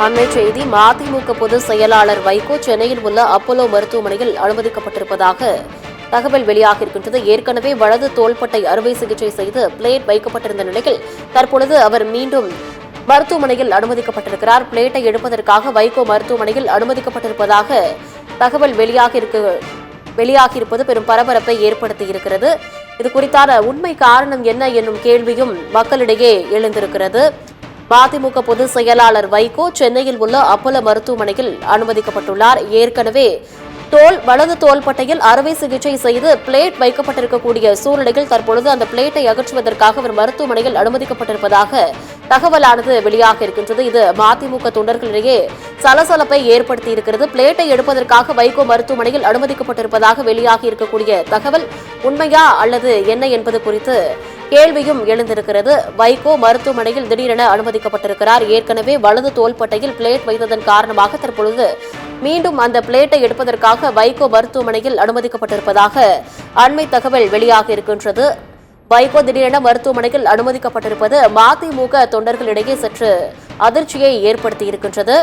அண்மை செய்தி மதிமுக பொதுச் செயலாளர் வைகோ சென்னையில் உள்ள அப்போலோ மருத்துவமனையில் அனுமதிக்கப்பட்டிருப்பதாக தகவல் வெளியாகியிருக்கின்றது. ஏற்கனவே வலது தோள்பட்டை அறுவை சிகிச்சை செய்து பிளேட் வைக்கப்பட்டிருந்த நிலையில் தற்பொழுது அவர் மீண்டும் மருத்துவமனையில் அனுமதிக்கப்பட்டிருக்கிறார். பிளேட்டை எடுப்பதற்காக வைகோ மருத்துவமனையில் அனுமதிக்கப்பட்டிருப்பதாக தகவல் வெளியாகியிருப்பது பெரும் பரபரப்பை ஏற்படுத்தியிருக்கிறது. இது குறித்தான உண்மை காரணம் என்ன என்னும் கேள்வியும் மக்களிடையே எழுந்திருக்கிறது. மதிமுக பொதுச் செயலாளர் வைகோ சென்னையில் உள்ள அப்போலோ மருத்துவமனையில் அனுமதிக்கப்பட்டுள்ளார். ஏற்கனவே வலது தோள்பட்டையில் அறுவை சிகிச்சை செய்து பிளேட் வைக்கப்பட்டிருக்கக்கூடிய சூழ்நிலையில் தற்பொழுது அந்த பிளேட்டை அகற்றுவதற்காக அவர் மருத்துவமனையில் அனுமதிக்கப்பட்டிருப்பதாக தகவலானது வெளியாக இருக்கின்றது. இது மதிமுக தொண்டர்களிடையே சலசலப்பை ஏற்படுத்தியிருக்கிறது. பிளேட்டை எடுப்பதற்காக வைகோ மருத்துவமனையில் அனுமதிக்கப்பட்டிருப்பதாக வெளியாகி இருக்கக்கூடிய தகவல் உண்மையா அல்லது என்ன என்பது குறித்து கேள்வியும் எழுந்திருக்கிறது. வைகோ மருத்துவமனையில் திடீரென அனுமதிக்கப்பட்டிருக்கிறார். ஏற்கனவே வலது தோள்பட்டையில் பிளேட் வைத்ததன் காரணமாக தற்பொழுது மீண்டும் அந்த பிளேட்டை எடுப்பதற்காக வைகோ மருத்துவமனையில் அனுமதிக்கப்பட்டிருப்பதாக அண்மை தகவல் வெளியாக இருக்கின்றது. வைகோ திடீரென மருத்துவமனையில் அனுமதிக்கப்பட்டிருப்பது மதிமுக தொண்டர்களிடையே சற்று அதிர்ச்சியை ஏற்படுத்தியிருக்கின்றது.